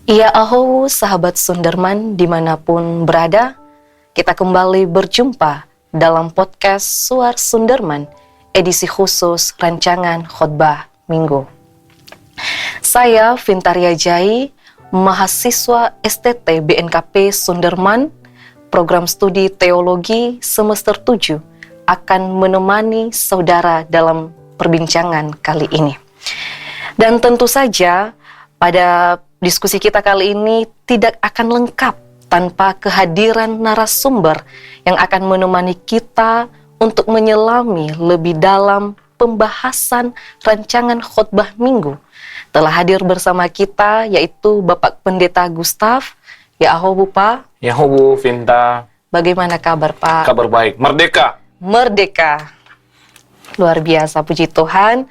Ya aho sahabat Sunderman dimanapun berada, kita kembali berjumpa dalam podcast Suar Sunderman edisi khusus rancangan khotbah minggu. Saya Vintaria Jai, mahasiswa STT BNKP Sunderman, program studi teologi semester 7, akan menemani saudara dalam perbincangan kali ini. Dan tentu saja pada diskusi kita kali ini tidak akan lengkap tanpa kehadiran narasumber yang akan menemani kita untuk menyelami lebih dalam pembahasan rancangan khotbah minggu. Telah hadir bersama kita yaitu Bapak Pendeta Gustaf. Ya aho Bu Pak. Ya aho Bu Vinta. Bagaimana kabar Pak? Kabar baik. Merdeka. Merdeka. Luar biasa, puji Tuhan.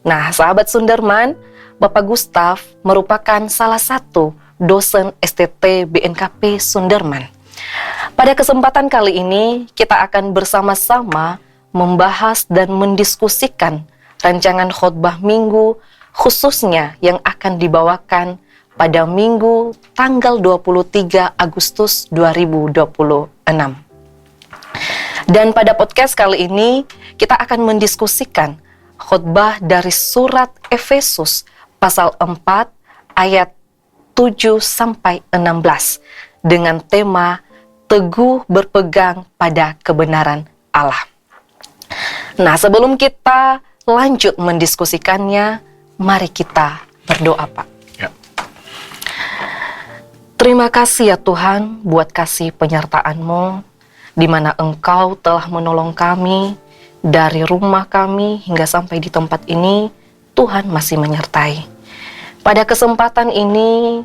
Nah, sahabat Sunderman, Bapak Gustaf merupakan salah satu dosen STT BNKP Sunderman. Pada kesempatan kali ini, kita akan bersama-sama membahas dan mendiskusikan rancangan khotbah minggu, khususnya yang akan dibawakan pada minggu tanggal 23 Agustus 2026. Dan pada podcast kali ini, kita akan mendiskusikan khotbah dari surat Efesus pasal 4 ayat 7 sampai 16 dengan tema teguh berpegang pada kebenaran Allah. Nah, sebelum kita lanjut mendiskusikannya, mari kita berdoa, Pak. Ya. Terima kasih ya Tuhan buat kasih penyertaan-Mu, di mana Engkau telah menolong kami dari rumah kami hingga sampai di tempat ini. Tuhan masih menyertai. Pada kesempatan ini,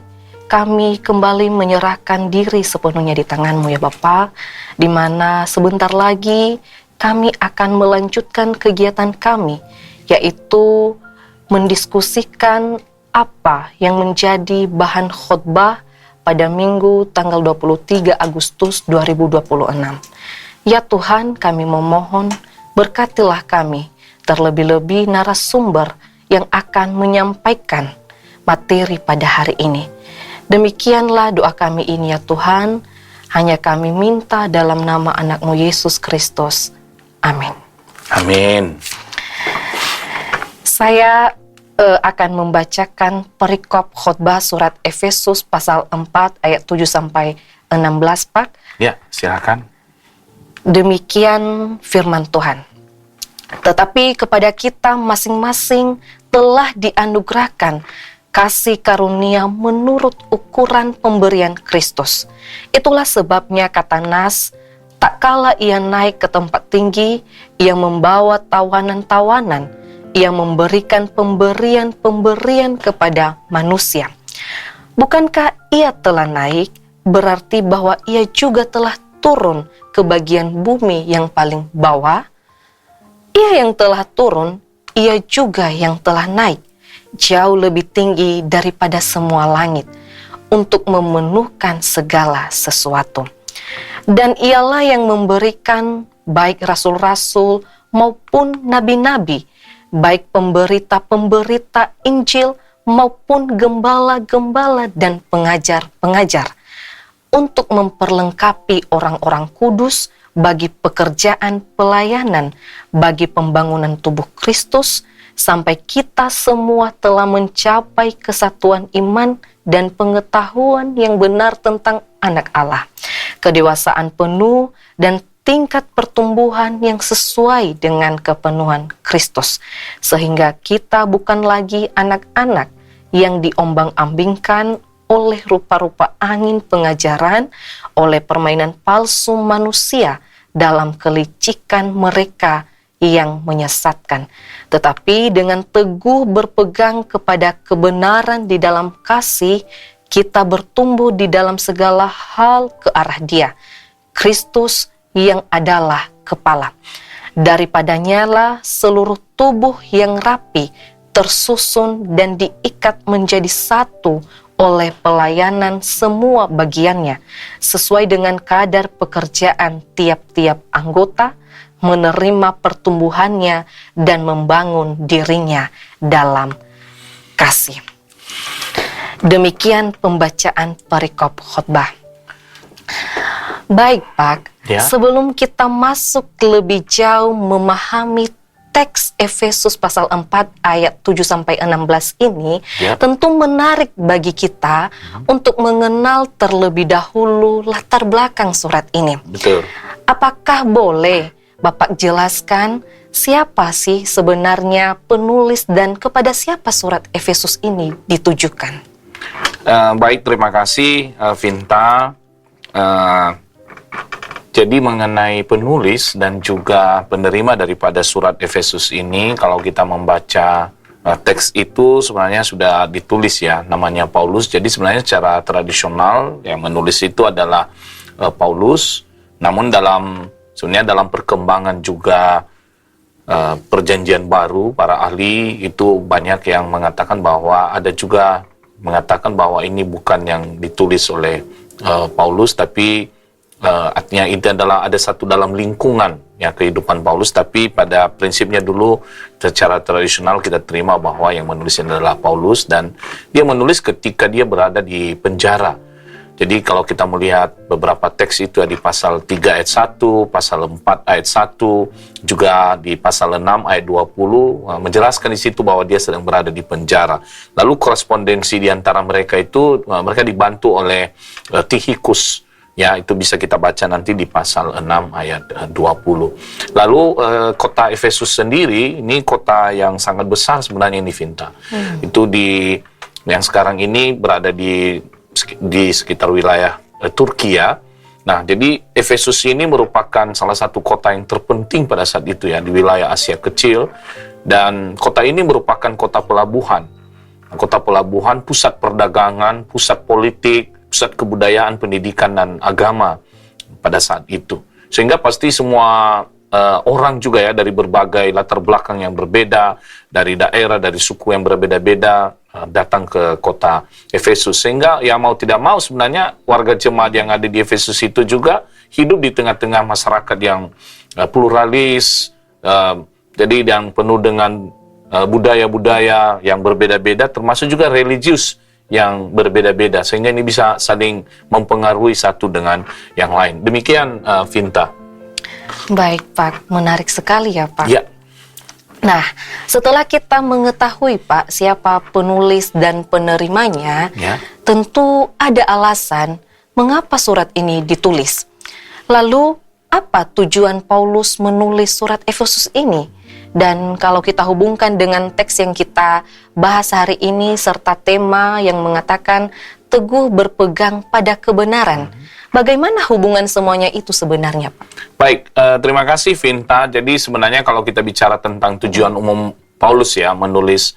kami kembali menyerahkan diri sepenuhnya di tangan-Mu ya Bapa, di mana sebentar lagi kami akan melanjutkan kegiatan kami, yaitu mendiskusikan apa yang menjadi bahan khotbah pada minggu tanggal 23 Agustus 2026. Ya Tuhan, kami memohon, berkatilah kami, terlebih-lebih narasumber yang akan menyampaikan materi pada hari ini. Demikianlah doa kami ini ya Tuhan, hanya kami minta dalam nama anak-Mu Yesus Kristus. Amin. Amin. Saya akan membacakan perikop khotbah surat Efesus pasal 4 ayat 7 sampai 16, Pak. Ya, silakan. Demikian firman Tuhan. Tetapi kepada kita masing-masing telah dianugerahkan kasih karunia menurut ukuran pemberian Kristus. Itulah sebabnya kata Nas, tak kala ia naik ke tempat tinggi, ia membawa tawanan-tawanan, ia memberikan pemberian-pemberian kepada manusia. Bukankah ia telah naik, berarti bahwa ia juga telah turun ke bagian bumi yang paling bawah? Ia yang telah turun, ia juga yang telah naik, jauh lebih tinggi daripada semua langit, untuk memenuhkan segala sesuatu. Dan ialah yang memberikan baik rasul-rasul maupun nabi-nabi, baik pemberita-pemberita Injil maupun gembala-gembala dan pengajar-pengajar, untuk memperlengkapi orang-orang kudus bagi pekerjaan pelayanan, bagi pembangunan tubuh Kristus, sampai kita semua telah mencapai kesatuan iman dan pengetahuan yang benar tentang anak Allah, kedewasaan penuh dan tingkat pertumbuhan yang sesuai dengan kepenuhan Kristus, sehingga kita bukan lagi anak-anak yang diombang-ambingkan oleh rupa-rupa angin pengajaran, oleh permainan palsu manusia dalam kelicikan mereka yang menyesatkan, tetapi dengan teguh berpegang kepada kebenaran di dalam kasih, kita bertumbuh di dalam segala hal ke arah Dia, Kristus yang adalah kepala. Daripadanya lah seluruh tubuh yang rapi tersusun dan diikat menjadi satu oleh pelayanan semua bagiannya, sesuai dengan kadar pekerjaan tiap-tiap anggota, menerima pertumbuhannya dan membangun dirinya dalam kasih. Demikian pembacaan perikop khotbah. Baik Pak, Ya. sebelum kita masuk lebih jauh memahami teks Efesus pasal 4 ayat 7-16 ini, Ya. tentu menarik bagi kita untuk mengenal terlebih dahulu latar belakang surat ini. Betul. Apakah boleh Bapak jelaskan siapa sih sebenarnya penulis dan kepada siapa surat Efesus ini ditujukan? Baik, terima kasih Vinta. Jadi mengenai penulis dan juga penerima daripada surat Efesus ini, kalau kita membaca teks itu sebenarnya sudah ditulis ya, namanya Paulus. Jadi sebenarnya secara tradisional yang menulis itu adalah Paulus. Namun sebenarnya dalam perkembangan juga Perjanjian Baru, para ahli itu banyak yang mengatakan bahwa ada juga mengatakan bahwa ini bukan yang ditulis oleh Paulus, tapi artinya itu adalah ada satu dalam lingkungan ya kehidupan Paulus, tapi pada prinsipnya dulu secara tradisional kita terima bahwa yang menulis adalah Paulus, dan dia menulis ketika dia berada di penjara. Jadi kalau kita melihat beberapa teks itu di pasal 3 ayat 1, pasal 4 ayat 1, juga di pasal 6 ayat 20 menjelaskan di situ bahwa dia sedang berada di penjara. Lalu korespondensi di antara mereka itu mereka dibantu oleh Tihikus. Ya, itu bisa kita baca nanti di pasal 6 ayat 20. Lalu kota Efesus sendiri, ini kota yang sangat besar sebenarnya ini, Vinta. Itu yang sekarang ini berada di sekitar wilayah Turki ya. Nah, jadi Efesus ini merupakan salah satu kota yang terpenting pada saat itu ya, di wilayah Asia Kecil. Dan kota ini merupakan kota pelabuhan. Kota pelabuhan, pusat perdagangan, pusat politik, pusat kebudayaan, pendidikan, dan agama pada saat itu. Sehingga pasti semua orang juga ya dari berbagai latar belakang yang berbeda, dari daerah, dari suku yang berbeda-beda datang ke kota Efesus. Sehingga ya mau tidak mau sebenarnya warga jemaat yang ada di Efesus itu juga hidup di tengah-tengah masyarakat yang pluralis, jadi yang penuh dengan budaya-budaya yang berbeda-beda, termasuk juga religius yang berbeda-beda, sehingga ini bisa saling mempengaruhi satu dengan yang lain. Demikian Vinta. Baik Pak, menarik sekali ya Pak. Ya. Nah, setelah kita mengetahui Pak siapa penulis dan penerimanya, Ya. tentu ada alasan mengapa surat ini ditulis. Lalu, apa tujuan Paulus menulis surat Efesus ini? Dan kalau kita hubungkan dengan teks yang kita bahas hari ini serta tema yang mengatakan teguh berpegang pada kebenaran, bagaimana hubungan semuanya itu sebenarnya, Pak? Baik, terima kasih Vinta. Jadi sebenarnya kalau kita bicara tentang tujuan umum Paulus ya menulis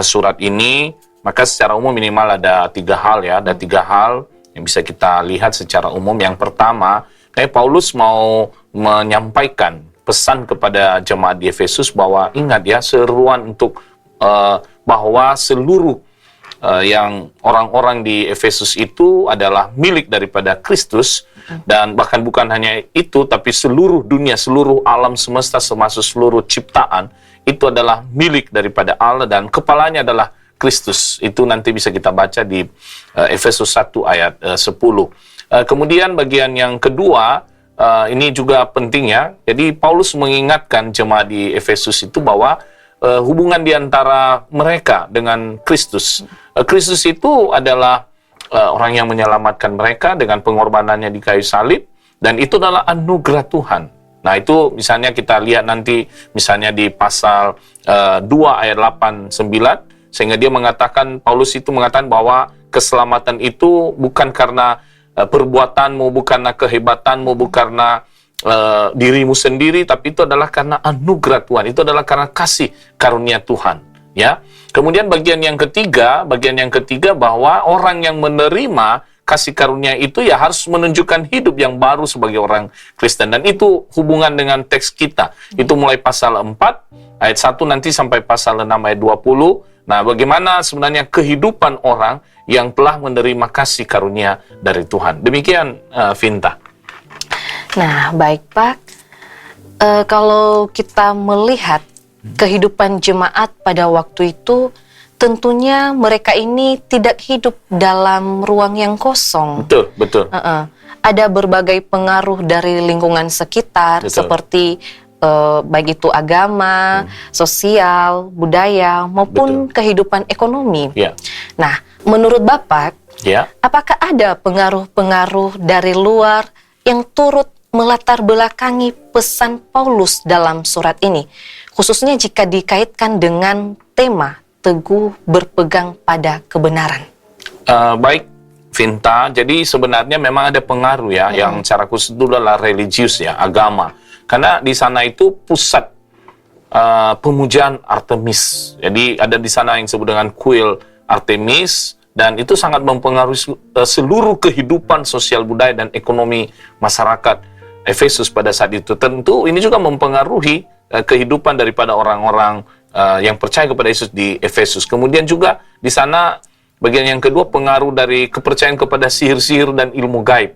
surat ini, maka secara umum minimal ada 3 hal ya. Ada 3 hal yang bisa kita lihat secara umum. Yang pertama, Paulus mau menyampaikan pesan kepada jemaat di Efesus bahwa ingat ya, seruan untuk bahwa seluruh yang orang-orang di Efesus itu adalah milik daripada Kristus, dan bahkan bukan hanya itu, tapi seluruh dunia, seluruh alam semesta, termasuk seluruh ciptaan itu adalah milik daripada Allah, dan kepalanya adalah Kristus. Itu nanti bisa kita baca di Efesus 1 ayat 10. Kemudian bagian yang kedua, ini juga penting ya. Jadi Paulus mengingatkan jemaat di Efesus itu bahwa hubungan di antara mereka dengan Kristus. Kristus itu adalah orang yang menyelamatkan mereka dengan pengorbanannya di kayu salib, dan itu adalah anugerah Tuhan. Nah, itu misalnya kita lihat nanti misalnya di pasal 2 ayat 8-9, sehingga dia mengatakan, Paulus itu mengatakan bahwa keselamatan itu bukan karena perbuatanmu, bukanlah kehebatanmu, bukanlah dirimu sendiri, tapi itu adalah karena anugerah Tuhan, itu adalah karena kasih karunia Tuhan. Ya. Kemudian bagian yang ketiga bahwa orang yang menerima kasih karunia itu ya harus menunjukkan hidup yang baru sebagai orang Kristen, dan itu hubungan dengan teks kita. Itu mulai pasal 4 ayat 1 nanti sampai pasal 6 ayat 20. Nah, bagaimana sebenarnya kehidupan orang yang telah menerima kasih karunia dari Tuhan. Demikian Vinta. Nah, baik Pak. Kalau kita melihat kehidupan jemaat pada waktu itu, tentunya mereka ini tidak hidup dalam ruang yang kosong. Betul, betul. Ada berbagai pengaruh dari lingkungan sekitar, Betul. seperti baik itu agama, sosial, budaya, maupun kehidupan ekonomi. Ya, Nah, menurut Bapak, ya. apakah ada pengaruh-pengaruh dari luar yang turut melatar belakangi pesan Paulus dalam surat ini, khususnya jika dikaitkan dengan tema teguh berpegang pada kebenaran? Baik, Vinta. Jadi sebenarnya memang ada pengaruh ya, yang secara khusus itu adalah religius ya, agama. Karena di sana itu pusat pemujaan Artemis. Jadi ada di sana yang disebut dengan kuil Artemis, dan itu sangat mempengaruhi seluruh kehidupan sosial budaya dan ekonomi masyarakat Efesus pada saat itu. Tentu ini juga mempengaruhi kehidupan daripada orang-orang yang percaya kepada Yesus di Efesus. Kemudian juga di sana bagian yang kedua, pengaruh dari kepercayaan kepada sihir-sihir dan ilmu gaib.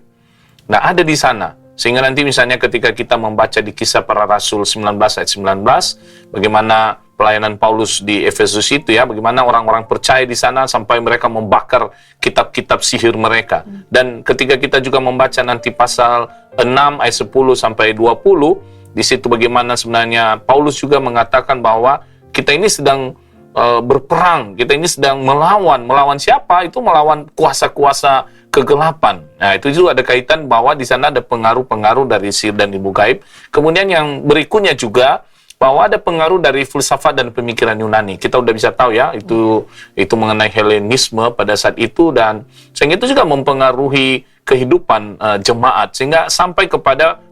Nah, ada di sana. Sehingga nanti misalnya ketika kita membaca di Kisah Para Rasul 19 ayat 19, bagaimana pelayanan Paulus di Efesus itu ya, bagaimana orang-orang percaya di sana sampai mereka membakar kitab-kitab sihir mereka. Dan ketika kita juga membaca nanti pasal 6 ayat 10 sampai 20, di situ bagaimana sebenarnya Paulus juga mengatakan bahwa kita ini sedang berperang, kita ini sedang melawan siapa? Itu melawan kuasa-kuasa kegelapan. Nah, itu juga ada kaitan bahwa di sana ada pengaruh-pengaruh dari sihir dan ilmu gaib. Kemudian yang berikutnya juga bahwa ada pengaruh dari filsafat dan pemikiran Yunani. Kita udah bisa tahu ya, itu mengenai Helenisme pada saat itu, dan sehingga itu juga mempengaruhi kehidupan jemaat, sehingga sampai kepada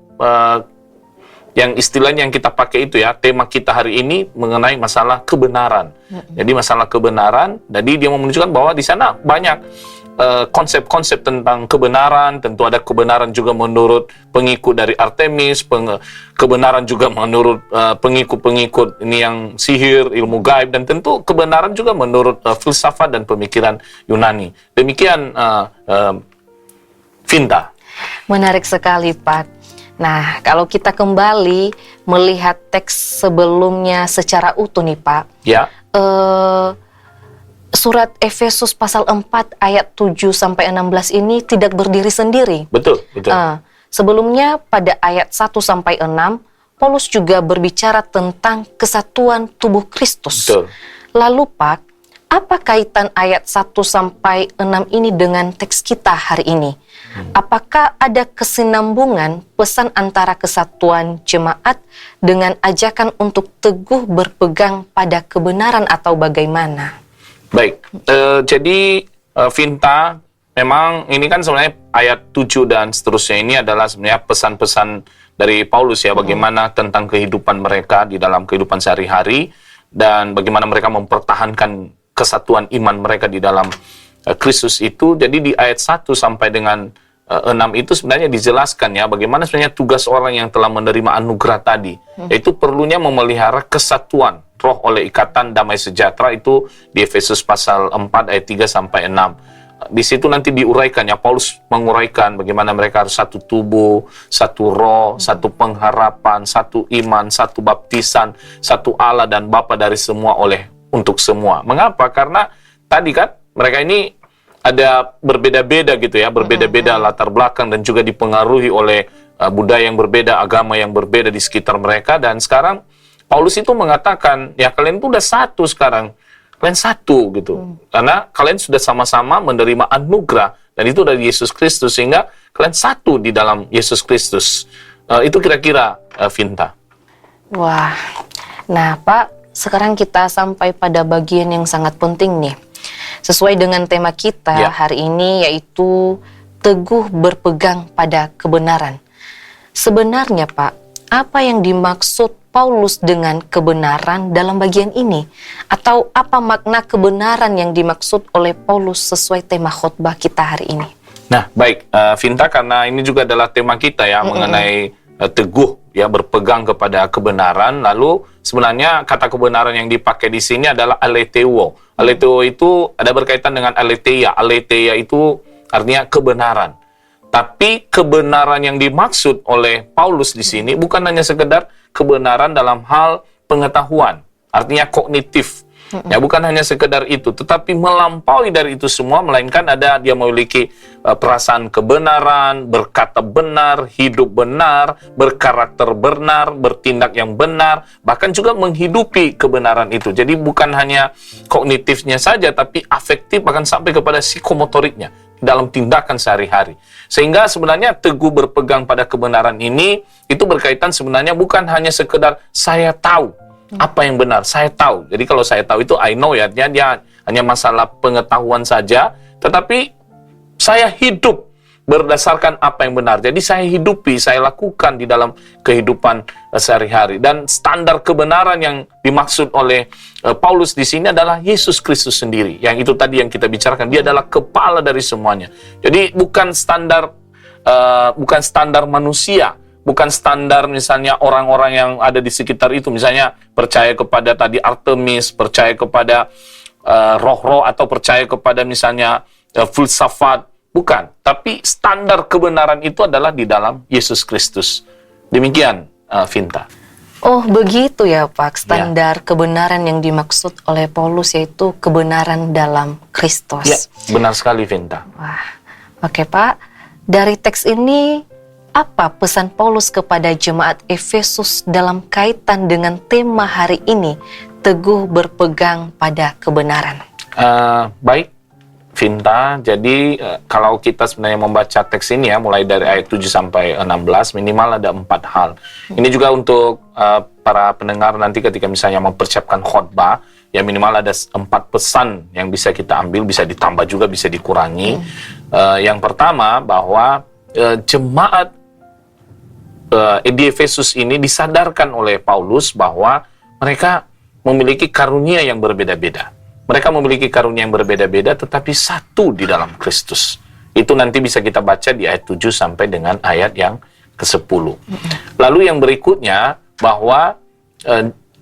yang istilahnya yang kita pakai itu ya, tema kita hari ini mengenai masalah kebenaran. Jadi masalah kebenaran, jadi dia menunjukkan bahwa di sana banyak konsep-konsep tentang kebenaran. Tentu ada kebenaran juga menurut pengikut dari Artemis, kebenaran juga menurut pengikut-pengikut ini yang sihir, ilmu gaib, dan tentu kebenaran juga menurut filsafat dan pemikiran Yunani. Demikian Vinta. Menarik sekali, Pak. Nah, kalau kita kembali melihat teks sebelumnya secara utuh nih, Pak. Ya. Surat Efesus pasal 4 ayat 7 sampai 16 ini tidak berdiri sendiri. Betul, betul. Sebelumnya pada ayat 1 sampai 6, Paulus juga berbicara tentang kesatuan tubuh Kristus. Betul. Lalu, Pak, apa kaitan ayat 1 sampai 6 ini dengan teks kita hari ini? Apakah ada kesinambungan pesan antara kesatuan jemaat dengan ajakan untuk teguh berpegang pada kebenaran atau bagaimana? Baik, jadi Vinta, memang ini kan sebenarnya ayat 7 dan seterusnya ini adalah sebenarnya pesan-pesan dari Paulus ya, bagaimana tentang kehidupan mereka di dalam kehidupan sehari-hari, dan bagaimana mereka mempertahankan kesatuan iman mereka di dalam Kristus itu. Jadi di ayat 1 sampai dengan 6 itu sebenarnya dijelaskan ya, bagaimana sebenarnya tugas orang yang telah menerima anugerah tadi, yaitu perlunya memelihara kesatuan roh oleh ikatan damai sejahtera, itu di Efesus pasal 4 ayat 3 sampai 6. Di situ nanti diuraikan ya, Paulus menguraikan bagaimana mereka harus satu tubuh, satu roh, satu pengharapan, satu iman, satu baptisan, satu Allah dan Bapa dari semua untuk semua. Mengapa? Karena tadi kan mereka ini ada berbeda-beda gitu ya, berbeda-beda latar belakang dan juga dipengaruhi oleh budaya yang berbeda, agama yang berbeda di sekitar mereka. Dan sekarang Paulus itu mengatakan, ya kalian itu udah satu sekarang, kalian satu gitu. Karena kalian sudah sama-sama menerima anugerah, dan itu dari Yesus Kristus, sehingga kalian satu di dalam Yesus Kristus. Itu kira-kira Vinta. Wah, nah Pak, sekarang kita sampai pada bagian yang sangat penting nih. Sesuai dengan tema kita hari ini, yaitu teguh berpegang pada kebenaran. Sebenarnya Pak, apa yang dimaksud Paulus dengan kebenaran dalam bagian ini? Atau apa makna kebenaran yang dimaksud oleh Paulus sesuai tema khotbah kita hari ini? Nah, baik, Vinta, karena ini juga adalah tema kita ya, mengenai teguh ya, berpegang kepada kebenaran. Lalu sebenarnya kata kebenaran yang dipakai di sini adalah aletheio. Aletheio itu ada berkaitan dengan aletheia. Aletheia itu artinya kebenaran. Tapi kebenaran yang dimaksud oleh Paulus di sini bukan hanya sekedar kebenaran dalam hal pengetahuan, artinya kognitif. Ya, bukan hanya sekedar itu, tetapi melampaui dari itu semua, melainkan dia memiliki perasaan kebenaran, berkata benar, hidup benar, berkarakter benar, bertindak yang benar, bahkan juga menghidupi kebenaran itu. Jadi bukan hanya kognitifnya saja, tapi afektif, bahkan sampai kepada psikomotoriknya dalam tindakan sehari-hari. Sehingga sebenarnya teguh berpegang pada kebenaran ini, itu berkaitan sebenarnya bukan hanya sekedar saya tahu apa yang benar, saya tahu. Jadi kalau saya tahu itu I know ya, dia hanya masalah pengetahuan saja, tetapi saya hidup berdasarkan apa yang benar. Jadi saya hidupi, saya lakukan di dalam kehidupan sehari-hari. Dan standar kebenaran yang dimaksud oleh Paulus di sini adalah Yesus Kristus sendiri. Yang itu tadi yang kita bicarakan, dia adalah kepala dari semuanya. Jadi bukan standar manusia, bukan standar misalnya orang-orang yang ada di sekitar itu, misalnya percaya kepada tadi Artemis, percaya kepada roh-roh, atau percaya kepada misalnya filsafat, bukan. Tapi standar kebenaran itu adalah di dalam Yesus Kristus. Demikian, Vinta. Oh, begitu ya Pak, standar kebenaran yang dimaksud oleh Paulus yaitu kebenaran dalam Kristus. Ya, benar sekali Vinta. Wah, oke Pak. Dari teks ini, apa pesan Paulus kepada jemaat Efesus dalam kaitan dengan tema hari ini, teguh berpegang pada kebenaran? Baik, Vinta. Jadi kalau kita sebenarnya membaca teks ini ya, mulai dari ayat 7 sampai 16, minimal ada 4 hal. Ini juga untuk para pendengar nanti ketika misalnya mempersiapkan khotbah, ya minimal ada 4 pesan yang bisa kita ambil, bisa ditambah juga, bisa dikurangi. Yang pertama, bahwa jemaat di Efesus ini disadarkan oleh Paulus bahwa mereka memiliki karunia yang berbeda-beda. Mereka memiliki karunia yang berbeda-beda, tetapi satu di dalam Kristus. Itu nanti bisa kita baca di ayat 7 sampai dengan ayat yang ke-10. Lalu yang berikutnya, bahwa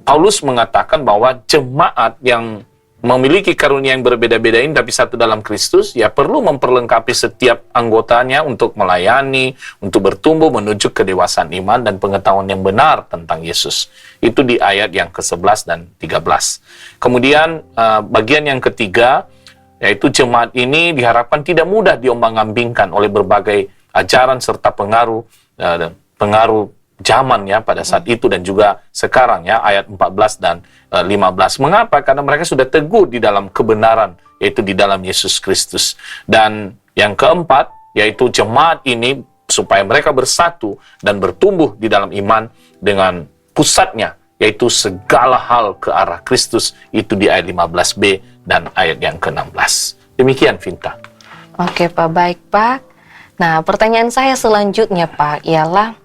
Paulus mengatakan bahwa jemaat yang memiliki karunia yang berbeda-beda ini, tapi satu dalam Kristus, ya perlu memperlengkapi setiap anggotanya untuk melayani, untuk bertumbuh menuju kedewasaan iman dan pengetahuan yang benar tentang Yesus. Itu di ayat yang ke-11 dan 13. Kemudian bagian yang ketiga, yaitu jemaat ini diharapkan tidak mudah diombang-ambingkan oleh berbagai ajaran serta pengaruh zaman ya pada saat itu dan juga sekarang ya, ayat 14 dan 15. Mengapa? Karena mereka sudah teguh di dalam kebenaran, yaitu di dalam Yesus Kristus. Dan yang keempat, yaitu jemaat ini supaya mereka bersatu dan bertumbuh di dalam iman dengan pusatnya, yaitu segala hal ke arah Kristus, itu di ayat 15b dan ayat yang ke-16. Demikian, Vinta. Oke Pak, baik Pak. Nah, pertanyaan saya selanjutnya Pak ialah,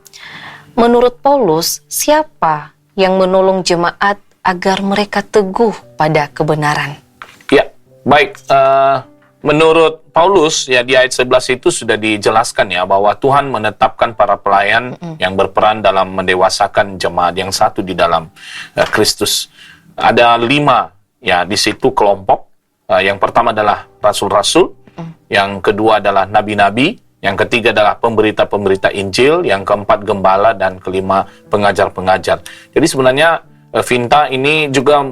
menurut Paulus, siapa yang menolong jemaat agar mereka teguh pada kebenaran? Ya, baik. Menurut Paulus, ya di ayat 11 itu sudah dijelaskan ya, bahwa Tuhan menetapkan para pelayan yang berperan dalam mendewasakan jemaat yang satu di dalam Kristus. Ada 5 ya di situ kelompok. Yang pertama adalah rasul-rasul, yang kedua adalah nabi-nabi, yang ketiga adalah pemberita-pemberita Injil, yang keempat gembala, dan kelima pengajar-pengajar. Jadi sebenarnya Vinta ini juga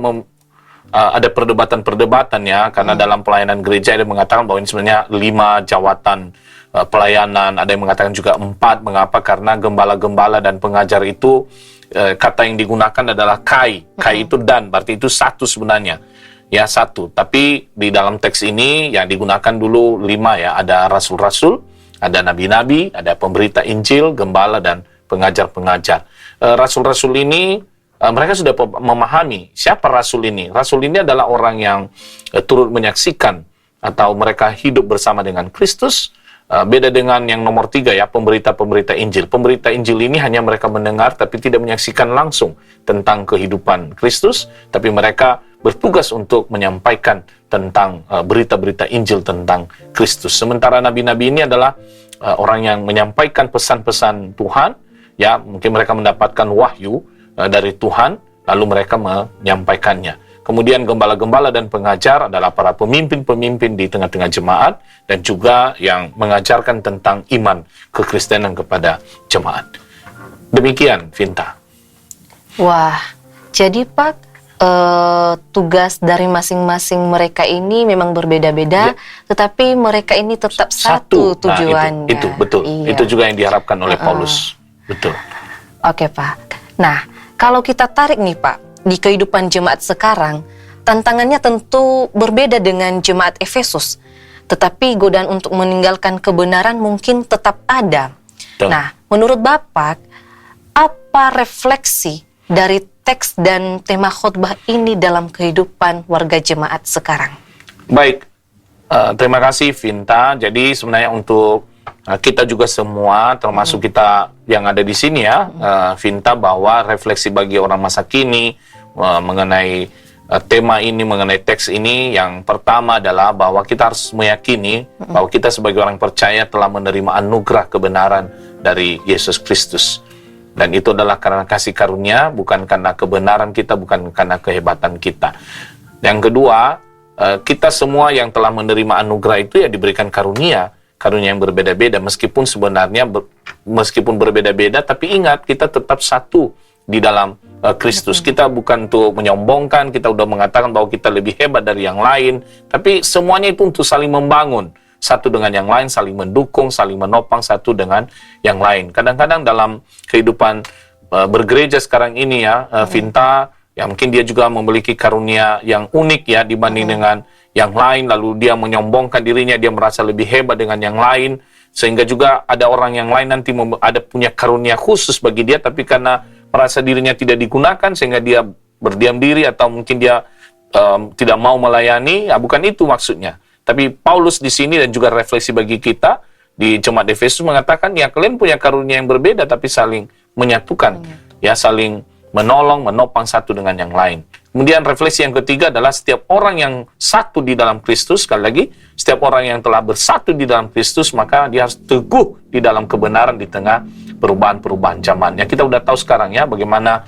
ada perdebatan-perdebatan ya, karena dalam pelayanan gereja ada yang mengatakan bahwa ini sebenarnya 5 jawatan pelayanan, ada yang mengatakan juga 4. Mengapa? Karena gembala-gembala dan pengajar itu kata yang digunakan adalah kai itu dan, berarti itu satu sebenarnya. Ya, satu. Tapi di dalam teks ini yang digunakan dulu 5 ya, ada rasul-rasul, ada nabi-nabi, ada pemberita Injil, gembala, dan pengajar-pengajar. Rasul-rasul ini, mereka sudah memahami siapa rasul ini. Rasul ini adalah orang yang turut menyaksikan atau mereka hidup bersama dengan Kristus. Beda dengan yang nomor 3 ya, pemberita-pemberita Injil. Pemberita Injil ini hanya mereka mendengar tapi tidak menyaksikan langsung tentang kehidupan Kristus, tapi mereka bertugas untuk menyampaikan tentang berita-berita Injil tentang Kristus. Sementara nabi-nabi ini adalah orang yang menyampaikan pesan-pesan Tuhan, ya mungkin mereka mendapatkan wahyu dari Tuhan, lalu mereka menyampaikannya. Kemudian gembala-gembala dan pengajar adalah para pemimpin-pemimpin di tengah-tengah jemaat dan juga yang mengajarkan tentang iman kekristenan kepada jemaat. Demikian, Vinta. Wah, jadi Pak, tugas dari masing-masing mereka ini memang berbeda-beda, tetapi mereka ini tetap satu tujuannya. Nah, itu betul. Iya. Itu juga yang diharapkan oleh Paulus. Betul. Oke, Pak. Nah, kalau kita tarik nih, Pak, di kehidupan jemaat sekarang, tantangannya tentu berbeda dengan jemaat Efesus. Tetapi godaan untuk meninggalkan kebenaran mungkin tetap ada. Betul. Nah, menurut Bapak, apa refleksi dari teks dan tema khotbah ini dalam kehidupan warga jemaat sekarang? Baik, terima kasih Vinta. Jadi sebenarnya untuk kita juga semua, termasuk kita yang ada di sini ya, Vinta, bahwa refleksi bagi orang masa kini mengenai tema ini, mengenai teks ini, yang pertama adalah bahwa kita harus meyakini bahwa kita sebagai orang percaya telah menerima anugerah kebenaran dari Yesus Kristus. Dan itu adalah karena kasih karunia, bukan karena kebenaran kita, bukan karena kehebatan kita. Yang kedua, kita semua yang telah menerima anugerah itu ya diberikan karunia yang berbeda-beda, meskipun sebenarnya meskipun berbeda-beda, tapi ingat kita tetap satu di dalam Kristus. Kita bukan untuk menyombongkan, kita udah mengatakan bahwa kita lebih hebat dari yang lain, tapi semuanya itu untuk saling membangun. Satu dengan yang lain, saling mendukung, saling menopang satu dengan yang lain. Kadang-kadang dalam kehidupan bergereja sekarang ini ya, Vinta, ya mungkin dia juga memiliki karunia yang unik ya dibanding dengan yang lain, lalu dia menyombongkan dirinya, dia merasa lebih hebat dengan yang lain, sehingga juga ada orang yang lain nanti ada punya karunia khusus bagi dia, tapi karena merasa dirinya tidak digunakan, sehingga dia berdiam diri, atau mungkin dia tidak mau melayani, ya bukan itu maksudnya. Tapi Paulus di sini dan juga refleksi bagi kita di jemaat Efesus mengatakan, ya kalian punya karunia yang berbeda tapi saling menyatukan, ya saling menolong, menopang satu dengan yang lain. Kemudian refleksi yang ketiga adalah setiap orang yang satu di dalam Kristus, sekali lagi, setiap orang yang telah bersatu di dalam Kristus, maka dia harus teguh di dalam kebenaran di tengah perubahan-perubahan zaman. Ya kita udah tahu sekarang ya bagaimana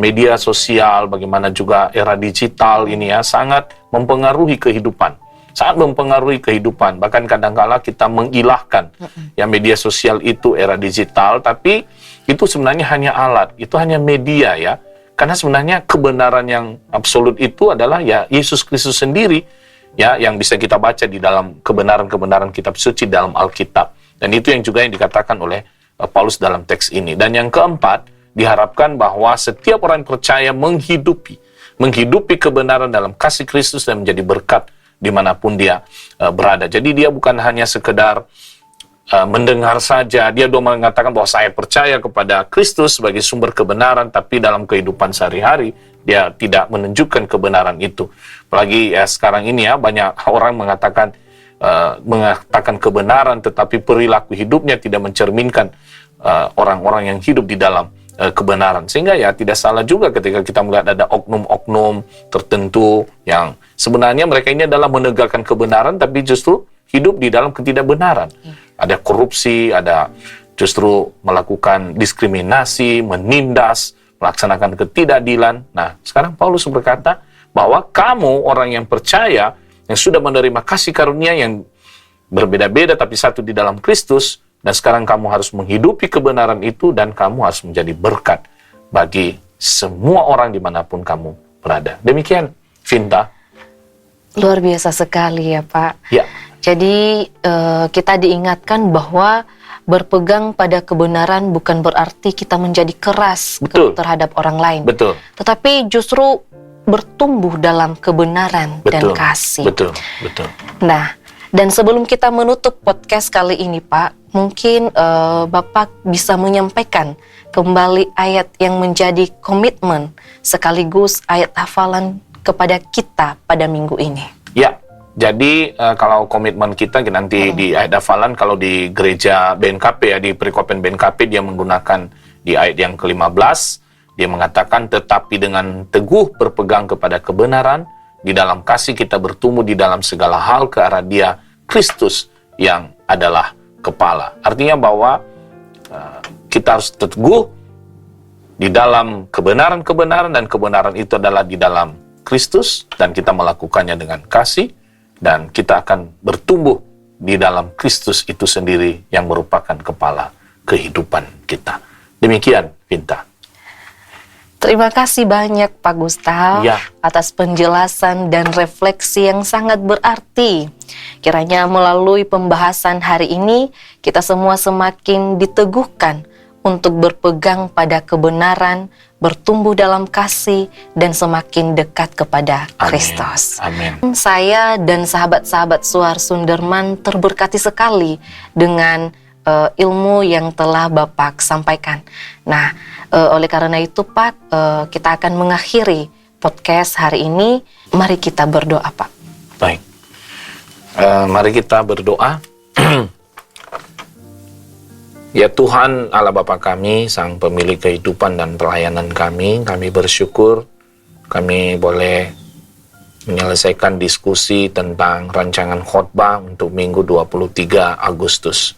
media sosial, bagaimana juga era digital ini ya sangat mempengaruhi kehidupan. Sangat mempengaruhi kehidupan, bahkan kadang-kala kita mengilahkan ya media sosial itu, era digital, tapi itu sebenarnya hanya alat, itu hanya media ya, karena sebenarnya kebenaran yang absolut itu adalah ya Yesus Kristus sendiri ya, yang bisa kita baca di dalam kebenaran-kebenaran kitab suci dalam Alkitab, dan itu yang juga yang dikatakan oleh Paulus dalam teks ini. Dan yang keempat, diharapkan bahwa setiap orang yang percaya menghidupi kebenaran dalam kasih Kristus dan menjadi berkat dimanapun dia berada. Jadi dia bukan hanya sekedar mendengar saja, dia sudah mengatakan bahwa saya percaya kepada Kristus sebagai sumber kebenaran, tapi dalam kehidupan sehari-hari dia tidak menunjukkan kebenaran itu. Apalagi ya sekarang ini ya banyak orang mengatakan kebenaran, tetapi perilaku hidupnya tidak mencerminkan orang-orang yang hidup di dalam kebenaran. Sehingga ya tidak salah juga ketika kita melihat ada oknum-oknum tertentu yang sebenarnya mereka ini adalah menegakkan kebenaran, tapi justru hidup di dalam ketidakbenaran. Ada korupsi, ada justru melakukan diskriminasi, menindas, melaksanakan ketidakadilan. Nah, sekarang Paulus berkata bahwa kamu orang yang percaya, yang sudah menerima kasih karunia yang berbeda-beda tapi satu di dalam Kristus, dan sekarang kamu harus menghidupi kebenaran itu, dan kamu harus menjadi berkat bagi semua orang dimanapun kamu berada. Demikian, Vinta. Luar biasa sekali ya Pak. Ya. Jadi kita diingatkan bahwa berpegang pada kebenaran bukan berarti kita menjadi keras terhadap orang lain. Betul. Tetapi justru bertumbuh dalam kebenaran dan kasih. Betul. Nah, dan sebelum kita menutup podcast kali ini Pak, mungkin Bapak bisa menyampaikan kembali ayat yang menjadi komitmen sekaligus ayat hafalan kepada kita pada minggu ini. Ya, jadi kalau komitmen kita nanti di ayat hafalan, kalau di gereja BNKP ya, di perikopen BNKP dia menggunakan di ayat yang ke-15, dia mengatakan tetapi dengan teguh berpegang kepada kebenaran, di dalam kasih kita bertumbuh di dalam segala hal ke arah Dia, Kristus yang adalah kepala. Artinya bahwa kita harus teguh di dalam kebenaran-kebenaran, dan kebenaran itu adalah di dalam Kristus, dan kita melakukannya dengan kasih, dan kita akan bertumbuh di dalam Kristus itu sendiri yang merupakan kepala kehidupan kita. Demikian, Vinta. Terima kasih banyak Pak Gustav Ya. atas penjelasan dan refleksi yang sangat berarti. Kiranya melalui pembahasan hari ini kita semua semakin diteguhkan untuk berpegang pada kebenaran, bertumbuh dalam kasih, dan semakin dekat kepada Kristus. Amin. Saya dan sahabat-sahabat Suar Sunderman terberkati sekali dengan ilmu yang telah Bapak sampaikan. Nah, oleh karena itu Pak, kita akan mengakhiri podcast hari ini. Mari kita berdoa Pak. Baik. Mari kita berdoa. Ya Tuhan Allah Bapa kami, Sang Pemilik kehidupan dan pelayanan kami bersyukur kami boleh menyelesaikan diskusi tentang rancangan khotbah untuk Minggu 23 Agustus.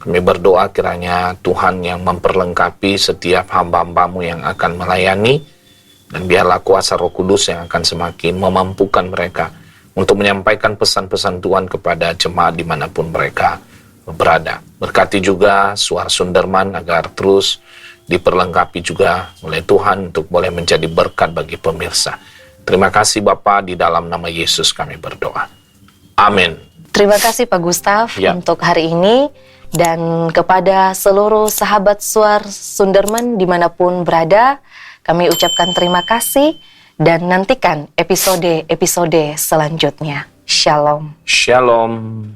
Kami berdoa kiranya Tuhan yang memperlengkapi setiap hamba-Hamba-Mu yang akan melayani, dan biarlah kuasa Roh Kudus yang akan semakin memampukan mereka untuk menyampaikan pesan-pesan Tuhan kepada jemaat dimanapun mereka berada. Berkati juga Suar Sunderman agar terus diperlengkapi juga oleh Tuhan untuk boleh menjadi berkat bagi pemirsa. Terima kasih Bapa, di dalam nama Yesus kami berdoa. Amin. Terima kasih Pak Gustav Ya. untuk hari ini. Dan kepada seluruh sahabat Suar Sunderman dimanapun berada, kami ucapkan terima kasih dan nantikan episode-episode selanjutnya. Shalom. Shalom.